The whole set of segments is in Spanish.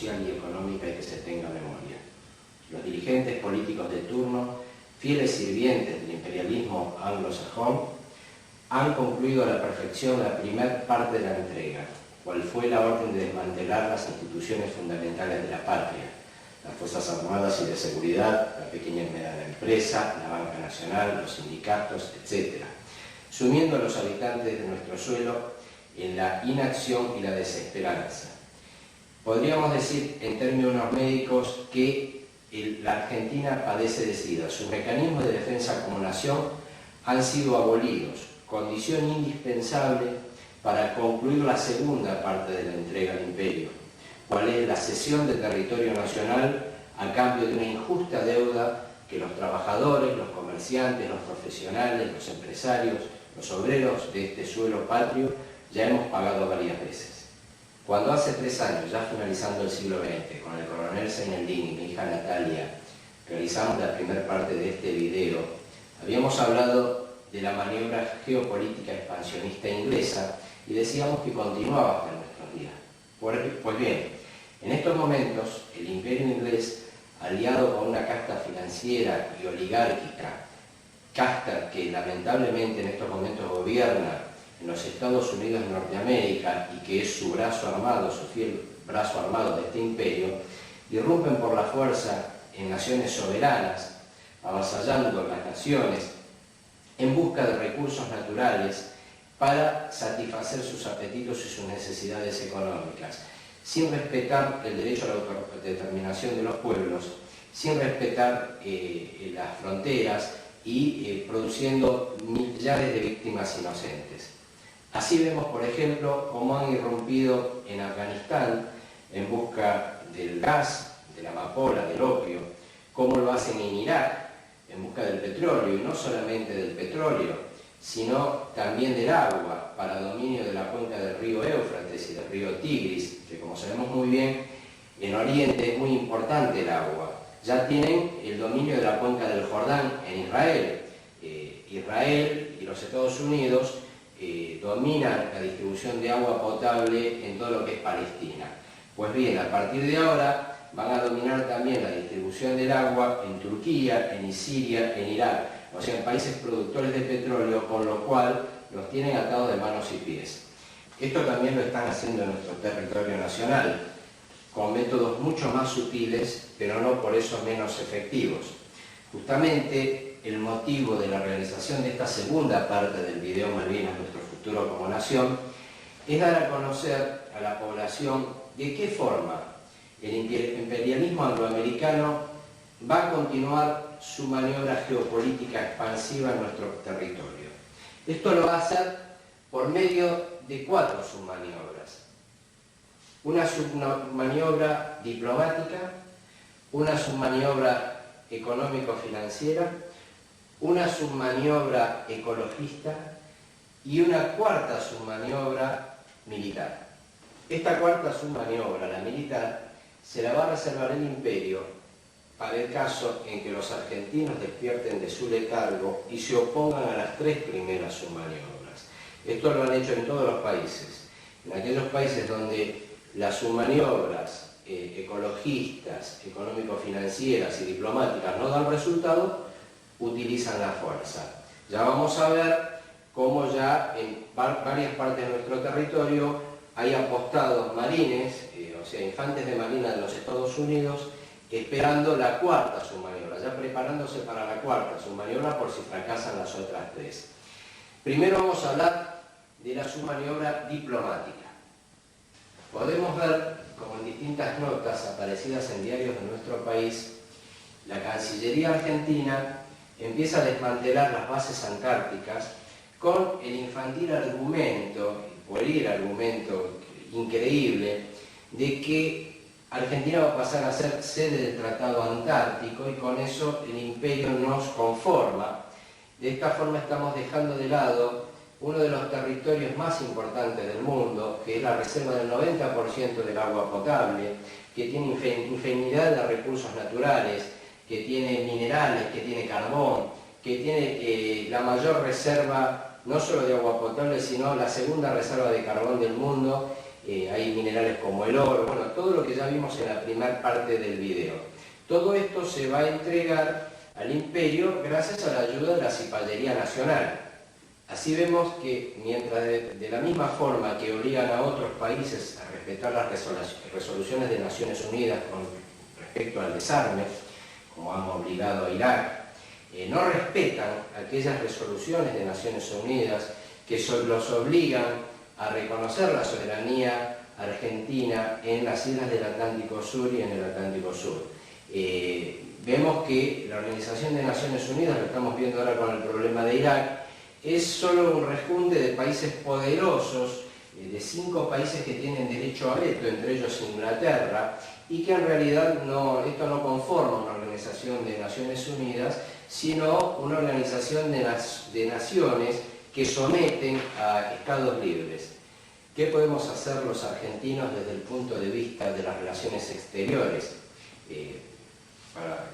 social y económica y que se tenga memoria. Los dirigentes políticos de turno, fieles sirvientes del imperialismo anglosajón, han concluido a la perfección la primera parte de la entrega, cual fue la orden de desmantelar las instituciones fundamentales de la patria, las Fuerzas Armadas y de Seguridad, la pequeña y mediana empresa, la banca nacional, los sindicatos, etc., sumiendo a los habitantes de nuestro suelo en la inacción y la desesperanza. Podríamos decir, en términos médicos, que la Argentina padece de SIDA. Sus mecanismos de defensa como nación han sido abolidos, condición indispensable para concluir la segunda parte de la entrega al imperio, cual es la cesión de territorio nacional a cambio de una injusta deuda que los trabajadores, los comerciantes, los profesionales, los empresarios, los obreros de este suelo patrio ya hemos pagado varias veces. Cuando hace 3 años, ya finalizando el siglo XX, con el coronel Seineldin y mi hija Natalia, realizamos la primera parte de este video, habíamos hablado de la maniobra geopolítica expansionista inglesa y decíamos que continuaba hasta nuestros días. Pues bien, en estos momentos el imperio inglés, aliado con una casta financiera y oligárquica, casta que lamentablemente en estos momentos gobierna en los Estados Unidos de Norteamérica y que es su brazo armado, su fiel brazo armado de este imperio, irrumpen por la fuerza en naciones soberanas, avasallando las naciones en busca de recursos naturales para satisfacer sus apetitos y sus necesidades económicas, sin respetar el derecho a la autodeterminación de los pueblos, sin respetar las fronteras y produciendo millares de víctimas inocentes. Así vemos, por ejemplo, cómo han irrumpido en Afganistán en busca del gas, de la amapola, del opio, cómo lo hacen en Irak en busca del petróleo, y no solamente del petróleo, sino también del agua, para dominio de la cuenca del río Éufrates y del río Tigris, que como sabemos muy bien, en Oriente es muy importante el agua. Ya tienen el dominio de la cuenca del Jordán en Israel. Israel y los Estados Unidos dominan la distribución de agua potable en todo lo que es Palestina. Pues bien, a partir de ahora van a dominar también la distribución del agua en Turquía, en Siria, en Irak, o sea, en países productores de petróleo, con lo cual los tienen atados de manos y pies. Esto también lo están haciendo en nuestro territorio nacional, con métodos mucho más sutiles, pero no por eso menos efectivos. Justamente el motivo de la realización de esta segunda parte del video Malvinas, nuestro futuro como nación, es dar a conocer a la población de qué forma el imperialismo angloamericano va a continuar su maniobra geopolítica expansiva en nuestro territorio. Esto lo va a hacer por medio de 4 submaniobras. Una submaniobra diplomática, una submaniobra económico-financiera, una submaniobra ecologista y una 4ª submaniobra militar. Esta 4ª submaniobra, la militar, se la va a reservar el imperio para el caso en que los argentinos despierten de su letargo y se opongan a las 3 primeras submaniobras. Esto lo han hecho en todos los países. En aquellos países donde las submaniobras ecologistas, económico-financieras y diplomáticas no dan resultado, utilizan la fuerza. Ya vamos a ver cómo ya en varias partes de nuestro territorio hay apostados marines, o sea, infantes de marina de los Estados Unidos, esperando la 4ª submaniobra, ya preparándose para la 4ª submaniobra por si fracasan las otras 3. Primero vamos a hablar de la submaniobra diplomática. Podemos ver, como en distintas notas aparecidas en diarios de nuestro país, la Cancillería argentina empieza a desmantelar las bases antárticas con el infantil argumento, el pueril argumento increíble, de que Argentina va a pasar a ser sede del Tratado Antártico y con eso el imperio nos conforma. De esta forma estamos dejando de lado uno de los territorios más importantes del mundo, que es la reserva del 90% del agua potable, que tiene infinidad de recursos naturales, que tiene minerales, que tiene carbón, que tiene la mayor reserva no solo de agua potable, sino la segunda reserva de carbón del mundo, hay minerales como el oro, bueno, todo lo que ya vimos en la primera parte del video. Todo esto se va a entregar al imperio gracias a la ayuda de la Cipallería Nacional. Así vemos que mientras de la misma forma que obligan a otros países a respetar las resoluciones de Naciones Unidas con respecto al desarme, como han obligado a Irak, no respetan aquellas resoluciones de Naciones Unidas que los obligan a reconocer la soberanía argentina en las islas del Atlántico Sur y en el Atlántico Sur. Vemos que la Organización de Naciones Unidas, lo estamos viendo ahora con el problema de Irak, es solo un rejunte de países poderosos, de 5 países que tienen derecho a veto, entre ellos Inglaterra, y que en realidad esto no conforma una Organización de Naciones Unidas, sino una organización de naciones que someten a estados libres. ¿Qué podemos hacer los argentinos desde el punto de vista de las relaciones exteriores para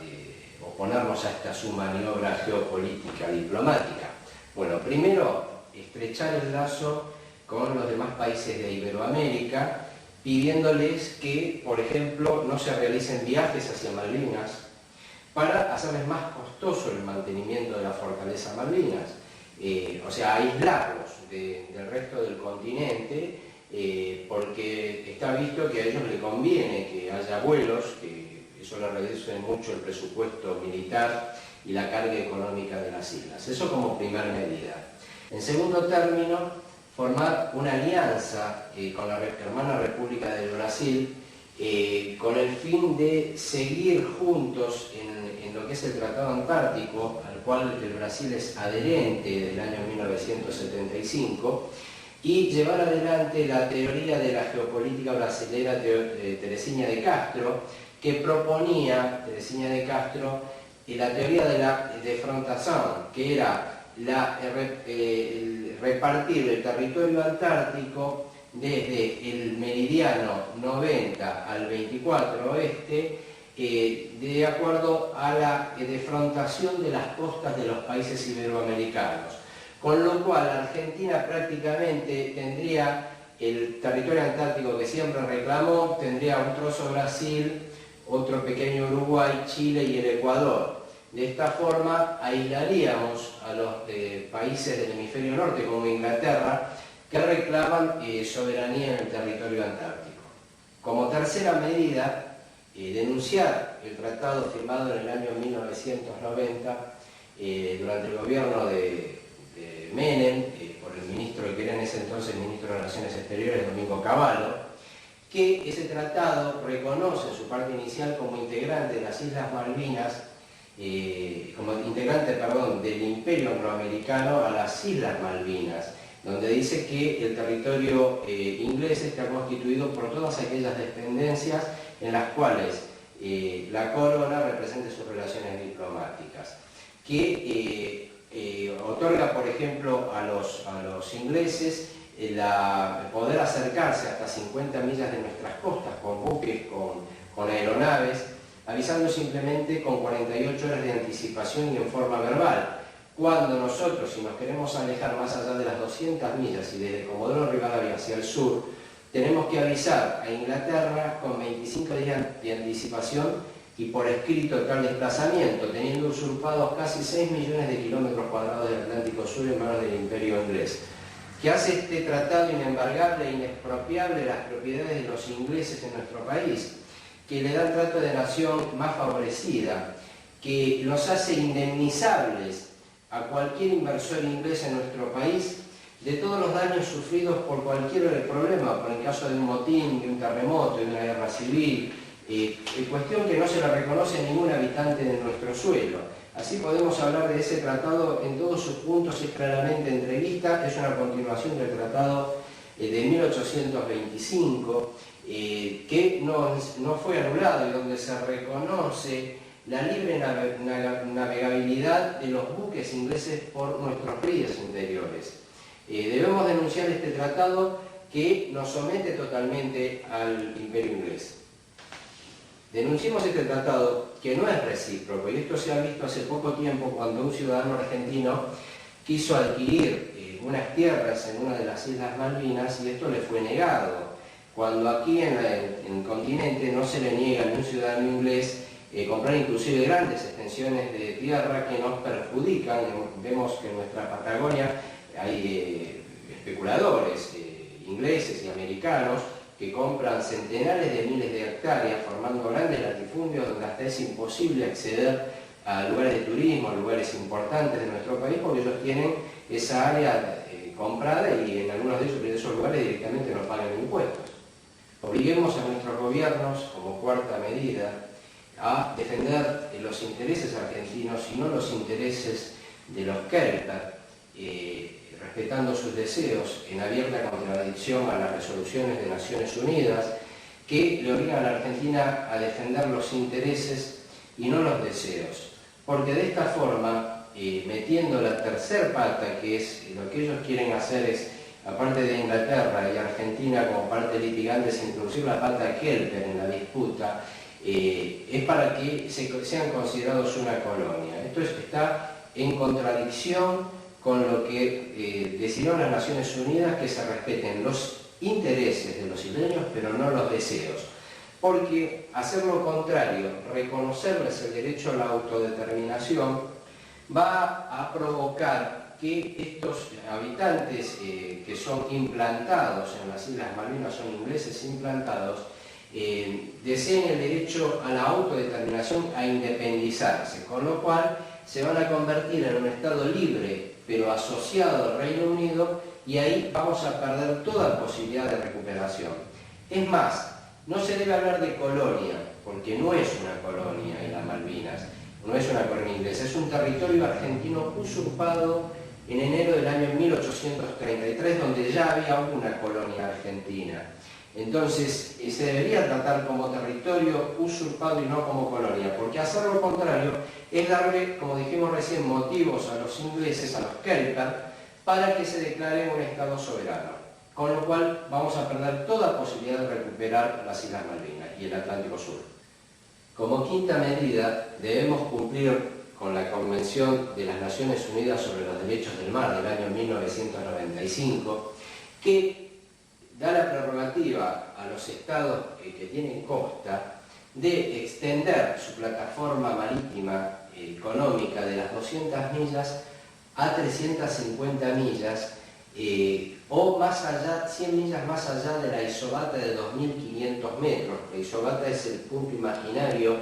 oponernos a esta submaniobra geopolítica diplomática? Bueno, primero, estrechar el lazo con los demás países de Iberoamérica, pidiéndoles que, por ejemplo, no se realicen viajes hacia Malvinas para hacerles más costoso el mantenimiento de la fortaleza Malvinas, o sea, aislarlos del resto del continente, porque está visto que a ellos les conviene que haya vuelos, que eso le reduce mucho el presupuesto militar y la carga económica de las islas. Eso como primera medida. En segundo término, formar una alianza con la hermana República del Brasil con el fin de seguir juntos en lo que es el Tratado Antártico, al cual el Brasil es adherente desde el año 1975, y llevar adelante la teoría de la geopolítica brasilera Teresinha de Castro, que proponía, Teresinha de Castro, la teoría de la defrontación, que era repartir el territorio antártico desde el meridiano 90 al 24 oeste, de acuerdo a la defrontación de las costas de los países iberoamericanos. Con lo cual Argentina prácticamente tendría el territorio antártico que siempre reclamó, tendría un trozo Brasil, otro pequeño Uruguay, Chile y el Ecuador. De esta forma aislaríamos a los países del hemisferio norte como Inglaterra que reclaman soberanía en el territorio antártico. Como tercera medida, denunciar el tratado firmado en el año 1990 durante el gobierno de Menem, por el ministro que era en ese entonces ministro de Relaciones Exteriores, Domingo Cavallo, que ese tratado reconoce en su parte inicial como integrante de las Islas Malvinas, como integrante, del Imperio Angloamericano a las Islas Malvinas, donde dice que el territorio inglés está constituido por todas aquellas dependencias en las cuales la corona represente sus relaciones diplomáticas, que otorga, por ejemplo, a los ingleses poder acercarse hasta 50 millas de nuestras costas con buques, con aeronaves, avisando simplemente con 48 horas de anticipación y en forma verbal. Cuando nosotros, si nos queremos alejar más allá de las 200 millas y desde Comodoro Rivadavia hacia el sur, tenemos que avisar a Inglaterra con 25 días de anticipación y por escrito tal desplazamiento, teniendo usurpados casi 6 millones de kilómetros cuadrados del Atlántico Sur en manos del Imperio inglés, que hace este tratado inembargable e inexpropiable las propiedades de los ingleses en nuestro país, que le da el trato de nación más favorecida, que los hace indemnizables a cualquier inversor inglés en nuestro país de todos los daños sufridos por cualquier problema, por el caso de un motín, de un terremoto, de una guerra civil, cuestión que no se la reconoce a ningún habitante de nuestro suelo. Así podemos hablar de ese tratado en todos sus puntos, es claramente entrevista, es una continuación del tratado de 1825, que no fue anulado y donde se reconoce la libre navegabilidad de los buques ingleses por nuestros ríos interiores. Debemos denunciar este tratado que nos somete totalmente al Imperio inglés. Denunciemos este tratado que no es recíproco, y esto se ha visto hace poco tiempo cuando un ciudadano argentino quiso adquirir unas tierras en una de las Islas Malvinas y esto le fue negado. cuando aquí en el continente no se le niega a un ciudadano inglés comprar inclusive grandes extensiones de tierra que nos perjudican. Vemos que en nuestra Patagonia hay especuladores ingleses y americanos que compran centenares de miles de hectáreas formando grandes latifundios donde hasta es imposible acceder a lugares de turismo, a lugares importantes de nuestro país, porque ellos tienen esa área comprada y en algunos de esos lugares directamente no pagan impuestos. Obliguemos a nuestros gobiernos, como cuarta medida, a defender los intereses argentinos y no los intereses de los Kerper, respetando sus deseos en abierta contradicción a las resoluciones de Naciones Unidas que le obligan a la Argentina a defender los intereses y no los deseos. Porque de esta forma, metiendo la tercer pata, que es lo que ellos quieren hacer es, aparte de Inglaterra y Argentina como parte litigante, es introducir la pata Kerper en la disputa, es para que sean considerados una colonia. Esto está en contradicción con lo que decidieron las Naciones Unidas, que se respeten los intereses de los isleños, pero no los deseos. Porque hacer lo contrario, reconocerles el derecho a la autodeterminación, va a provocar que estos habitantes que son implantados en las Islas Malvinas, son ingleses implantados, deseen el derecho a la autodeterminación, a independizarse, con lo cual se van a convertir en un Estado libre, pero asociado al Reino Unido, y ahí vamos a perder toda posibilidad de recuperación. Es más, no se debe hablar de colonia, porque no es una colonia en las Malvinas, no es una colonia inglesa, es un territorio argentino usurpado en enero del año 1833, donde ya había una colonia argentina. Entonces, se debería tratar como territorio usurpado y no como colonia, porque hacer lo contrario es darle, como dijimos recién, motivos a los ingleses, a los Kerper, para que se declaren un Estado soberano. Con lo cual vamos a perder toda posibilidad de recuperar las Islas Malvinas y el Atlántico Sur. Como quinta medida, debemos cumplir con la Convención de las Naciones Unidas sobre los Derechos del Mar del año 1995, que da la prerrogativa a los estados que tienen costa de extender su plataforma marítima económica de las 200 millas a 350 millas o más allá, 100 millas más allá de la isobata de 2.500 metros. La isobata es el punto imaginario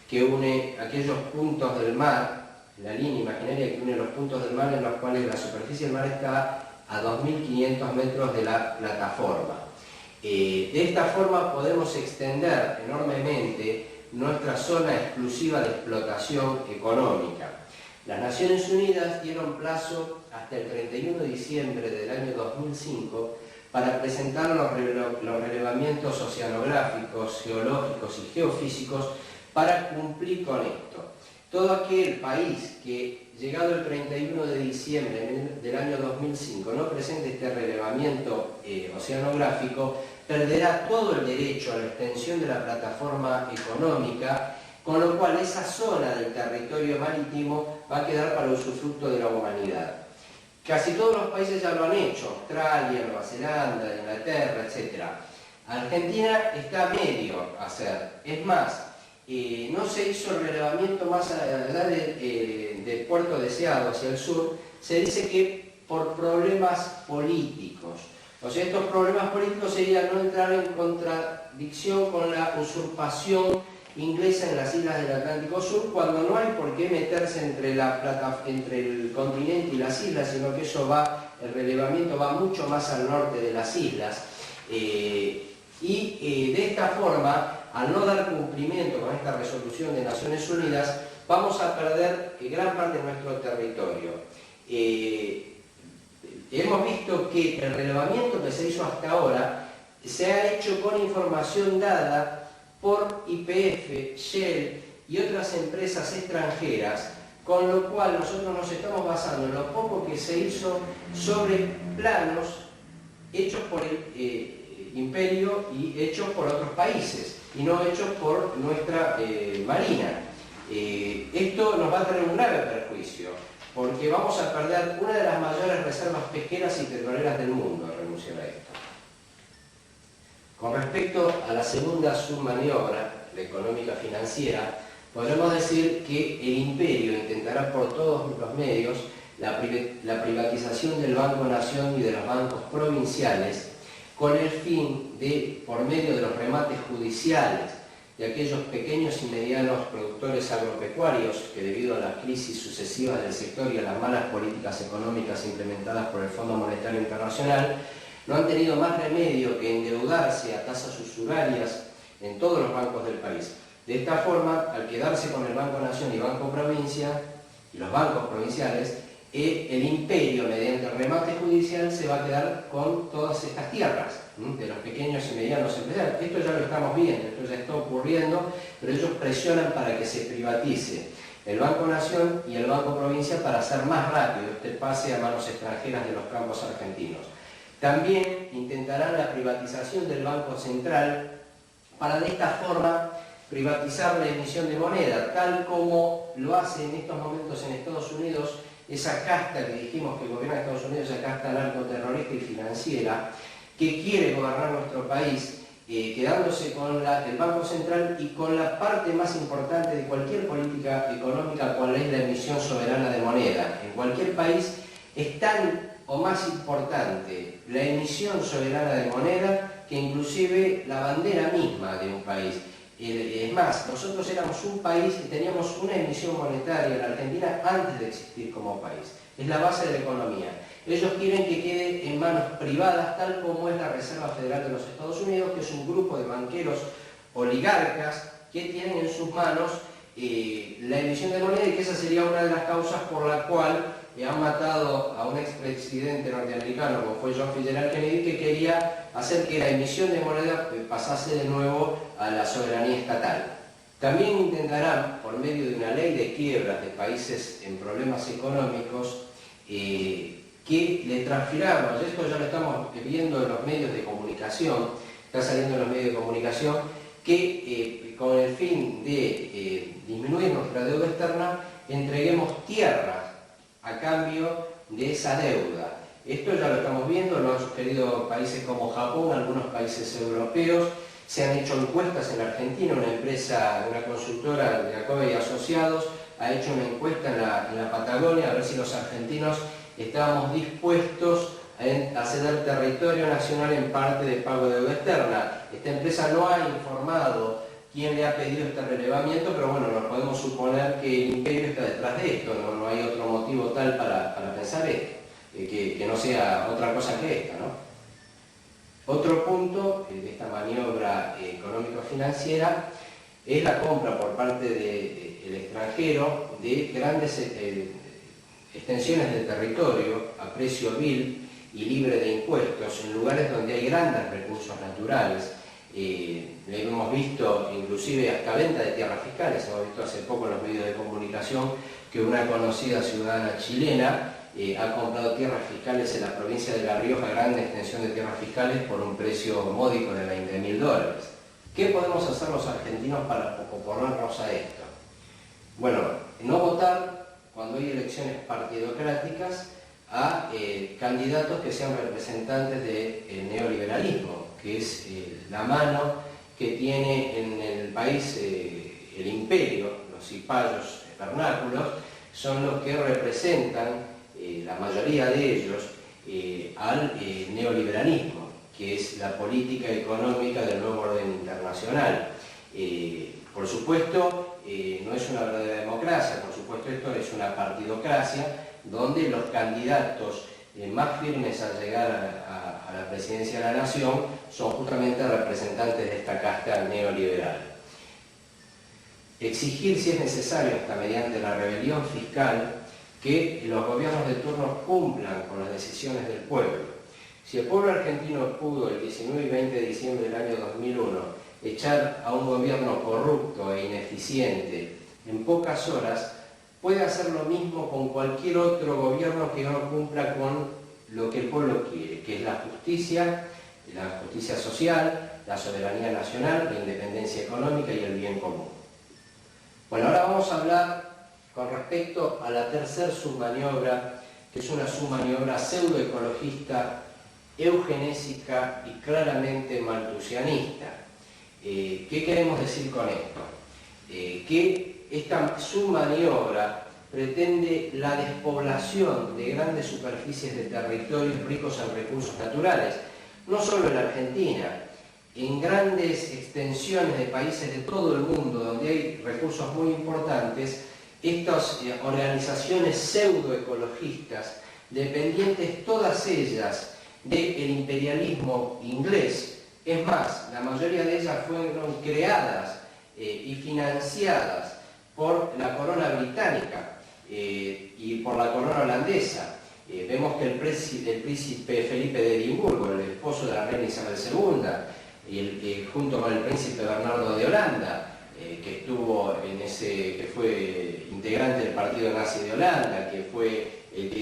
que une aquellos puntos del mar, la línea imaginaria que une los puntos del mar en los cuales la superficie del mar está a 2.500 metros de la plataforma. De esta forma podemos extender enormemente nuestra zona exclusiva de explotación económica. Las Naciones Unidas dieron plazo hasta el 31 de diciembre del año 2005 para presentar los relevamientos oceanográficos, geológicos y geofísicos para cumplir con esto. Todo aquel país que, llegado el 31 de diciembre del año 2005, no presente este relevamiento oceanográfico, perderá todo el derecho a la extensión de la plataforma económica, con lo cual esa zona del territorio marítimo va a quedar para usufructo de la humanidad. Casi todos los países ya lo han hecho, Australia, Nueva Zelanda, Inglaterra, etc. Argentina está medio a hacer. Es más, no se hizo el relevamiento más allá del puerto deseado hacia el sur, se dice que por problemas políticos. O sea, estos problemas políticos serían no entrar en contradicción con la usurpación inglesa en las islas del Atlántico Sur, cuando no hay por qué meterse entre el continente y las islas, sino que el relevamiento va mucho más al norte de las islas. De esta forma, al no dar cumplimiento con esta resolución de Naciones Unidas, vamos a perder gran parte de nuestro territorio. Hemos visto que el relevamiento que se hizo hasta ahora se ha hecho con información dada por YPF, Shell y otras empresas extranjeras, con lo cual nosotros nos estamos basando en lo poco que se hizo sobre planos hechos por el imperio y hechos por otros países, y no hechos por nuestra marina. Esto nos va a tener un grave perjuicio, porque vamos a perder una de las mayores reservas pesqueras y petroleras del mundo al renunciar a esto. Con respecto a la segunda submaniobra, la económica financiera, podremos decir que el imperio intentará por todos los medios la privatización del Banco Nación y de los bancos provinciales con el fin de, por medio de los remates judiciales de aquellos pequeños y medianos productores agropecuarios que debido a las crisis sucesivas del sector y a las malas políticas económicas implementadas por el Fondo Monetario Internacional, no han tenido más remedio que endeudarse a tasas usurarias en todos los bancos del país. De esta forma, al quedarse con el Banco Nación y Banco Provincia, y los bancos provinciales, el imperio, mediante el remate judicial, se va a quedar con todas estas tierras de los pequeños y medianos empresarios. Esto ya lo estamos viendo, esto ya está ocurriendo, pero ellos presionan para que se privatice el Banco Nación y el Banco Provincia para hacer más rápido este pase a manos extranjeras de los campos argentinos. También intentarán la privatización del Banco Central para de esta forma privatizar la emisión de moneda, tal como lo hace en estos momentos en Estados Unidos esa casta que dijimos que gobierna Estados Unidos, esa casta narcoterrorista y financiera, que quiere gobernar nuestro país, quedándose con el Banco Central y con la parte más importante de cualquier política económica, cual es la emisión soberana de moneda. En cualquier país es tan o más importante la emisión soberana de moneda que inclusive la bandera misma de un país. Es más, nosotros éramos un país que teníamos una emisión monetaria en la Argentina antes de existir como país. Es la base de la economía. Ellos quieren que quede en manos privadas, tal como es la Reserva Federal de los Estados Unidos, que es un grupo de banqueros oligarcas que tienen en sus manos la emisión de moneda, y que esa sería una de las causas por la cual han matado a un expresidente norteamericano como fue John Fitzgerald Kennedy, que quería hacer que la emisión de moneda pasase de nuevo a la soberanía estatal. También intentarán, por medio de una ley de quiebras de países en problemas económicos, que le transfiramos, esto ya lo estamos viendo en los medios de comunicación, está saliendo en los medios de comunicación, que con el fin de disminuir nuestra deuda externa, entreguemos tierras a cambio de esa deuda. Esto ya lo estamos viendo, lo han sugerido países como Japón, algunos países europeos. Se han hecho encuestas en la Argentina, una empresa, una consultora de Jacobi y Asociados, ha hecho una encuesta en la Patagonia a ver si los argentinos estábamos dispuestos a ceder territorio nacional en parte de pago de deuda externa. Esta empresa no ha informado quién le ha pedido este relevamiento, pero bueno, nos podemos suponer que el imperio está detrás de esto, no hay otro motivo tal para pensar esto, que no sea otra cosa que esta, ¿no? Otro punto de esta maniobra económico-financiera es la compra por parte del extranjero de grandes extensiones de territorio a precio vil y libre de impuestos en lugares donde hay grandes recursos naturales. Hemos visto inclusive hasta venta de tierras fiscales. Hemos visto hace poco en los medios de comunicación que una conocida ciudadana chilena ha comprado tierras fiscales en la provincia de La Rioja, grande extensión de tierras fiscales, por un precio módico de $20.000. ¿Qué podemos hacer los argentinos para oponernos a esto? Bueno, no votar cuando hay elecciones partidocráticas a candidatos que sean representantes del neoliberalismo, que es la mano que tiene en el país el imperio. Los cipayos vernáculos son los que representan, la mayoría de ellos, al neoliberalismo, que es la política económica del nuevo orden internacional. Por supuesto, no es una verdadera democracia, por supuesto esto es una partidocracia, donde los candidatos más firmes al llegar a la presidencia de la nación son justamente representantes de esta casta neoliberal. Exigir, si es necesario, hasta mediante la rebelión fiscal, que los gobiernos de turno cumplan con las decisiones del pueblo. Si el pueblo argentino pudo el 19 y 20 de diciembre del año 2001 echar a un gobierno corrupto e ineficiente en pocas horas, puede hacer lo mismo con cualquier otro gobierno que no cumpla con lo que el pueblo quiere, que es la justicia social, la soberanía nacional, la independencia económica y el bien común. Bueno, ahora vamos a hablar con respecto a la tercera submaniobra, que es una submaniobra pseudoecologista eugenésica y claramente malthusianista. ¿Qué queremos decir con esto? Que su maniobra pretende la despoblación de grandes superficies de territorios ricos en recursos naturales, no solo en Argentina, en grandes extensiones de países de todo el mundo donde hay recursos muy importantes. Estas organizaciones pseudoecologistas, dependientes todas ellas del imperialismo inglés, es más, la mayoría de ellas fueron creadas y financiadas por la corona británica y por la corona holandesa. Vemos que el príncipe Felipe de Edimburgo, el esposo de la reina Isabel II, junto con el príncipe Bernardo de Holanda, que fue integrante del partido nazi de Holanda, que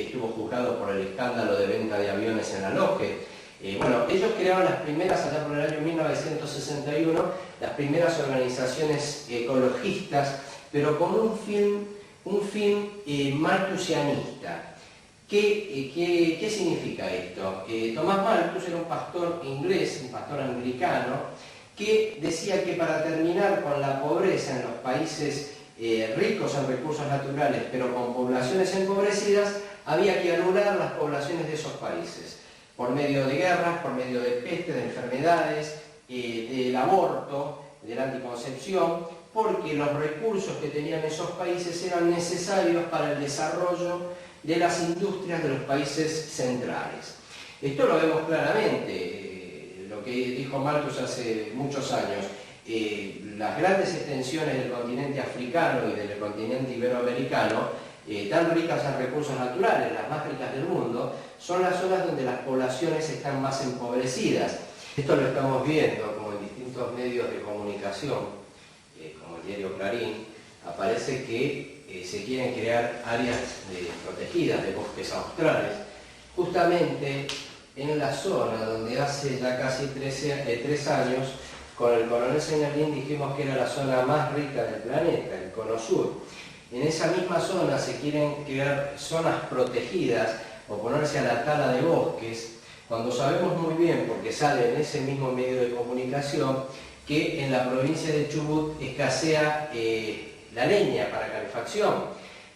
estuvo juzgado por el escándalo de venta de aviones en la Loge. Bueno, ellos crearon las primeras, allá por el año 1961, las primeras organizaciones ecologistas, pero con un fin malthusianista. ¿Qué significa esto? Tomás Malthus era un pastor inglés, un pastor anglicano, que decía que para terminar con la pobreza en los países ricos en recursos naturales, pero con poblaciones empobrecidas, había que anular las poblaciones de esos países, por medio de guerras, por medio de pestes, de enfermedades, del aborto, de la anticoncepción, porque los recursos que tenían esos países eran necesarios para el desarrollo de las industrias de los países centrales. Esto lo vemos claramente, lo que dijo Malthus hace muchos años. Las grandes extensiones del continente africano y del continente iberoamericano, tan ricas en recursos naturales, las más ricas del mundo, son las zonas donde las poblaciones están más empobrecidas. Esto lo estamos viendo como en distintos medios de comunicación, como el diario Clarín. Aparece que se quieren crear áreas protegidas de bosques australes, justamente en la zona donde hace ya casi 3 años, con el coronel Señalín dijimos que era la zona más rica del planeta, el Cono Sur. En esa misma zona se quieren crear zonas protegidas o ponerse a la tala de bosques, cuando sabemos muy bien, porque sale en ese mismo medio de comunicación, que en la provincia de Chubut escasea la leña para calefacción.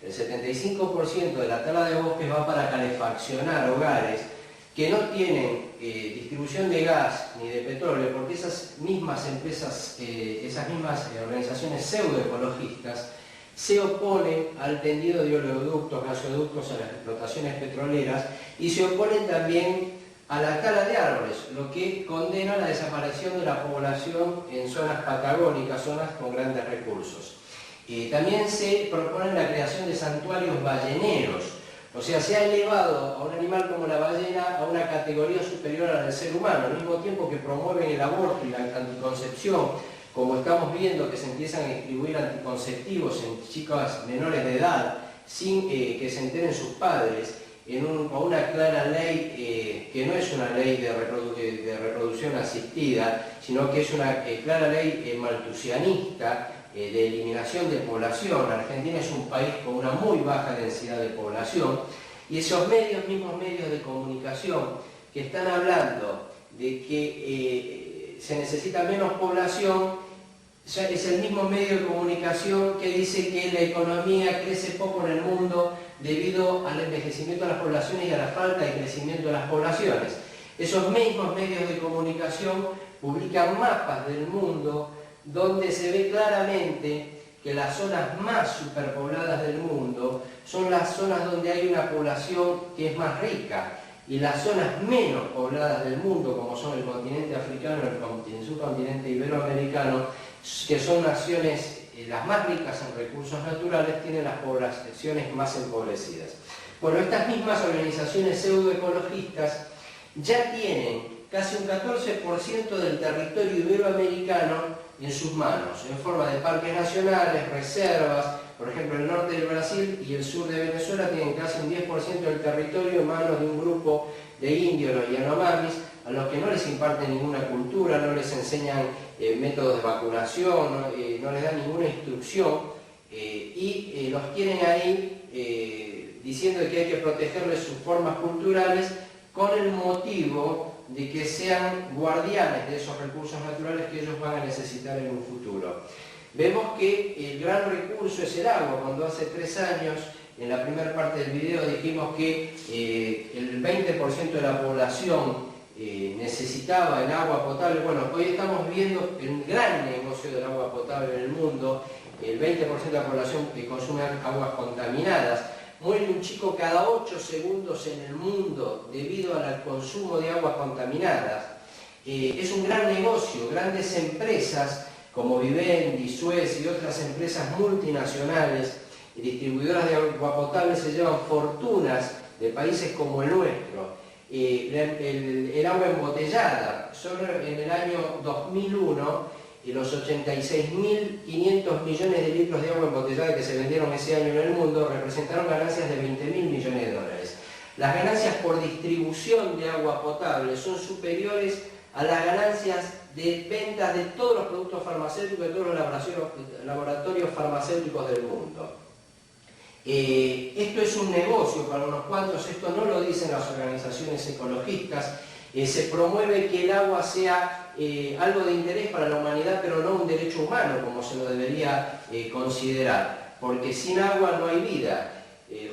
El 75% de la tala de bosques va para calefaccionar hogares que no tienen distribución de gas ni de petróleo, porque esas mismas empresas, esas mismas organizaciones pseudoecologistas se oponen al tendido de oleoductos, gasoductos, a las explotaciones petroleras, y se oponen también a la tala de árboles, lo que condena la desaparición de la población en zonas patagónicas, zonas con grandes recursos. También se propone la creación de santuarios balleneros, o sea, se ha elevado a un animal como la ballena a una categoría superior a la del ser humano, al mismo tiempo que promueven el aborto y la anticoncepción, como estamos viendo que se empiezan a distribuir anticonceptivos en chicas menores de edad, sin que se enteren sus padres, con una clara ley que no es una ley de reproducción asistida, sino que es una clara ley malthusianista, de eliminación de población. Argentina es un país con una muy baja densidad de población, y esos mismos medios de comunicación que están hablando de que se necesita menos población, es el mismo medio de comunicación que dice que la economía crece poco en el mundo debido al envejecimiento de las poblaciones y a la falta de crecimiento de las poblaciones. Esos mismos medios de comunicación publican mapas del mundo donde se ve claramente que las zonas más superpobladas del mundo son las zonas donde hay una población que es más rica, y las zonas menos pobladas del mundo, como son el continente africano y el subcontinente iberoamericano, que son naciones las más ricas en recursos naturales, tienen las poblaciones más empobrecidas. Bueno, estas mismas organizaciones pseudoecologistas ya tienen casi un 14% del territorio iberoamericano en sus manos, en forma de parques nacionales, reservas. Por ejemplo, el norte del Brasil y el sur de Venezuela tienen casi un 10% del territorio en manos de un grupo de indios, los Yanomamis, a los que no les imparten ninguna cultura, no les enseñan métodos de vacunación, no les dan ninguna instrucción, y los tienen ahí diciendo que hay que protegerles sus formas culturales, con el motivo de que sean guardianes de esos recursos naturales que ellos van a necesitar en un futuro. Vemos que el gran recurso es el agua. Cuando hace 3 años, en la primera parte del video, dijimos que el 20% de la población necesitaba el agua potable. Bueno, hoy estamos viendo el gran negocio del agua potable en el mundo. El 20% de la población que consume aguas contaminadas. Muere un chico cada 8 segundos en el mundo debido al consumo de aguas contaminadas. Es un gran negocio. Grandes empresas como Vivendi, Suez y otras empresas multinacionales y distribuidoras de agua potable se llevan fortunas de países como el nuestro. El agua embotellada, solo en el año 2001, los 86.500 millones de litros de agua embotellada que se vendieron ese año en el mundo representaron ganancias de 20.000 millones de dólares. Las ganancias por distribución de agua potable son superiores a las ganancias de ventas de todos los productos farmacéuticos, de todos los laboratorios farmacéuticos del mundo. Esto es un negocio para unos cuantos, esto no lo dicen las organizaciones ecologistas. Se promueve que el agua sea algo de interés para la humanidad, pero no un derecho humano, como se lo debería considerar, porque sin agua no hay vida.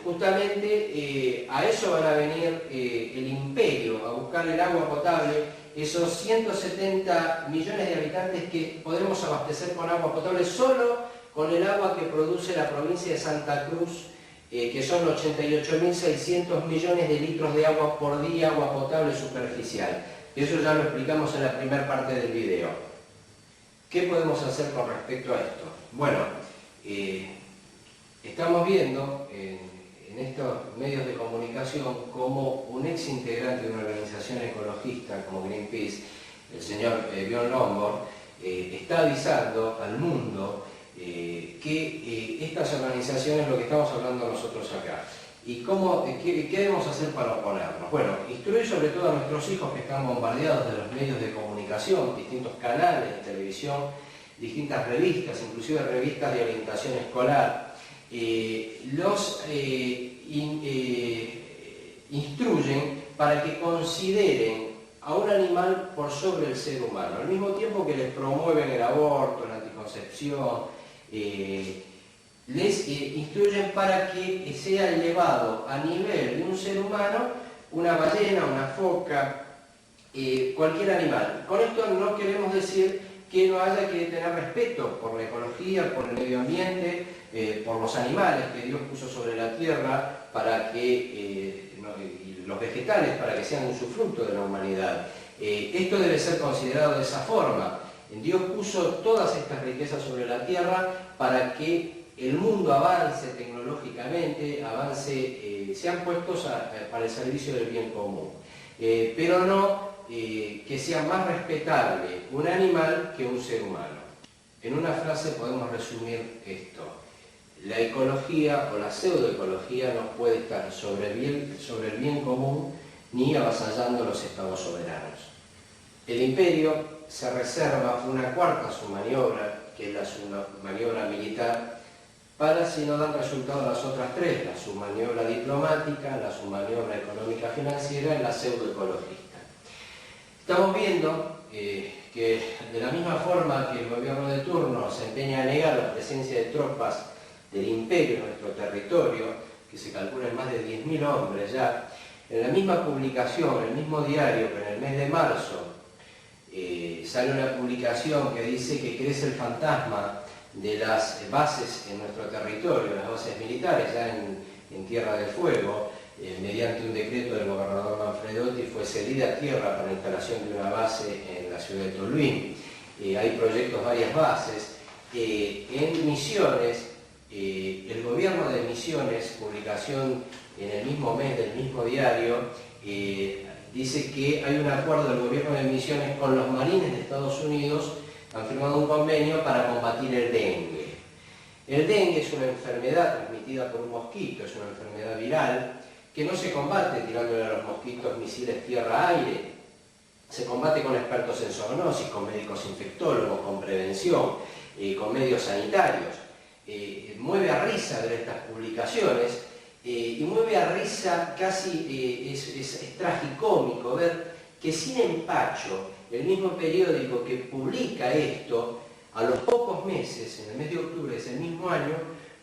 Justamente a eso van a venir el imperio, a buscar el agua potable, esos 170 millones de habitantes que podemos abastecer con agua potable solo con el agua que produce la provincia de Santa Cruz, que son 88.600 millones de litros de agua por día, agua potable superficial. Eso ya lo explicamos en la primera parte del video. ¿Qué podemos hacer con respecto a esto? Bueno, estamos viendo en estos medios de comunicación como un ex integrante de una organización ecologista como Greenpeace, el señor Björn Lomborg, está avisando al mundo que estas organizaciones, lo que estamos hablando nosotros acá, y qué debemos hacer para oponernos. Bueno, instruir sobre todo a nuestros hijos que están bombardeados de los medios de comunicación, distintos canales de televisión, distintas revistas, inclusive revistas de orientación escolar, los instruyen para que consideren a un animal por sobre el ser humano, al mismo tiempo que les promueven el aborto, la anticoncepción, les instruyen para que sea elevado a nivel de un ser humano una ballena, una foca, cualquier animal. Con esto no queremos decir que no haya que tener respeto por la ecología, por el medio ambiente, por los animales que Dios puso sobre la tierra para que, y los vegetales para que sean un usufructo de la humanidad. Esto debe ser considerado de esa forma. Dios puso todas estas riquezas sobre la tierra para que el mundo avance tecnológicamente, sean puestos para el servicio del bien común. Pero no que sea más respetable un animal que un ser humano. En una frase podemos resumir esto: la ecología o la pseudoecología no puede estar sobre el bien común ni avasallando los estados soberanos. El imperio se reserva una cuarta submaniobra, que es la submaniobra militar, para si no dan resultado las otras tres: la submaniobra diplomática, la submaniobra económica financiera y la pseudoecologista. Estamos viendo que de la misma forma que el gobierno de turno se empeña a negar la presencia de tropas del imperio en nuestro territorio, que se calcula en más de 10.000 hombres ya, en la misma publicación, el mismo diario, que en el mes de marzo sale una publicación que dice que crece el fantasma de las bases en nuestro territorio, las bases militares ya en Tierra del Fuego. Mediante un decreto del gobernador Manfredotti fue cedida tierra para la instalación de una base en la ciudad de Tolhuin. Hay proyectos, varias bases. En Misiones, el gobierno de Misiones, publicación en el mismo mes del mismo diario, dice que hay un acuerdo del gobierno de Misiones con los marines de Estados Unidos, han firmado un convenio para combatir el dengue. El dengue es una enfermedad transmitida por un mosquito, es una enfermedad viral, que no se combate tirándole a los mosquitos misiles tierra-aire, se combate con expertos en zoonosis, con médicos infectólogos, con prevención, con medios sanitarios. Mueve a risa ver estas publicaciones y mueve a risa, casi es tragicómico ver que sin empacho el mismo periódico que publica esto, a los pocos meses, en el mes de octubre de ese mismo año,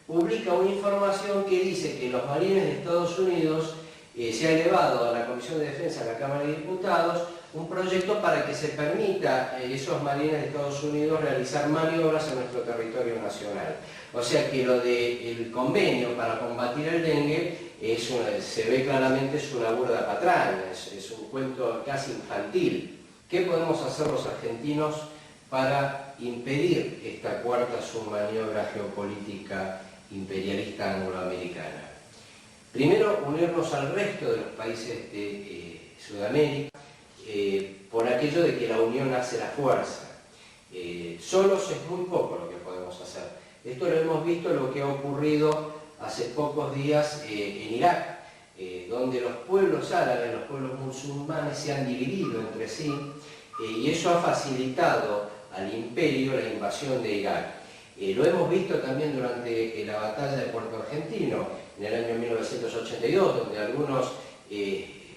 publica una información que dice que los marines de Estados Unidos se ha elevado a la Comisión de Defensa de la Cámara de Diputados un proyecto para que se permita a esos marines de Estados Unidos realizar maniobras en nuestro territorio nacional. O sea que lo del convenio para combatir el dengue se ve claramente es una burda patraña, es un cuento casi infantil. ¿Qué podemos hacer los argentinos para impedir esta cuarta submaniobra geopolítica imperialista angloamericana? Primero, unirnos al resto de los países de Sudamérica, por aquello de que la unión hace la fuerza. Solos es muy poco lo que podemos hacer. Esto lo hemos visto en lo que ha ocurrido hace pocos días en Irak, donde los pueblos árabes, los pueblos musulmanes se han dividido entre sí, y eso ha facilitado al imperio la invasión de Irak. Lo hemos visto también durante la batalla de Puerto Argentino, en el año 1982, donde algunos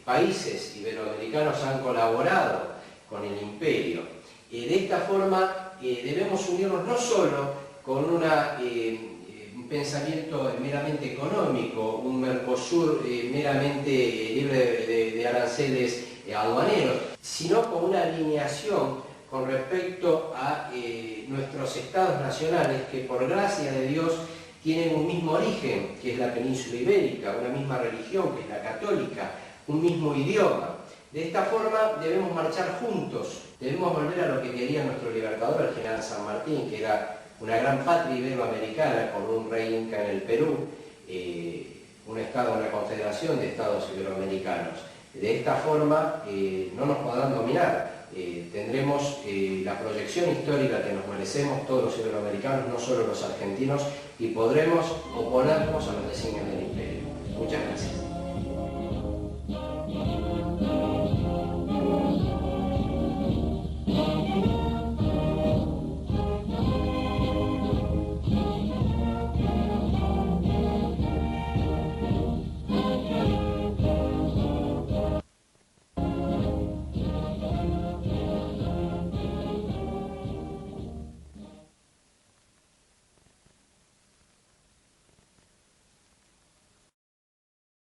países iberoamericanos han colaborado con el imperio. De esta forma debemos unirnos no solo con un pensamiento meramente económico, un Mercosur meramente libre de aranceles aduaneros, sino con una alineación con respecto a nuestros estados nacionales que por gracia de Dios tienen un mismo origen, que es la península ibérica, una misma religión, que es la católica, un mismo idioma. De esta forma debemos marchar juntos, debemos volver a lo que quería nuestro libertador, el general San Martín, que era una gran patria iberoamericana con un rey inca en el Perú, un estado, una confederación de estados iberoamericanos. De esta forma no nos podrán dominar, tendremos la proyección histórica que nos merecemos todos los iberoamericanos, no solo los argentinos, y podremos oponernos a los designios del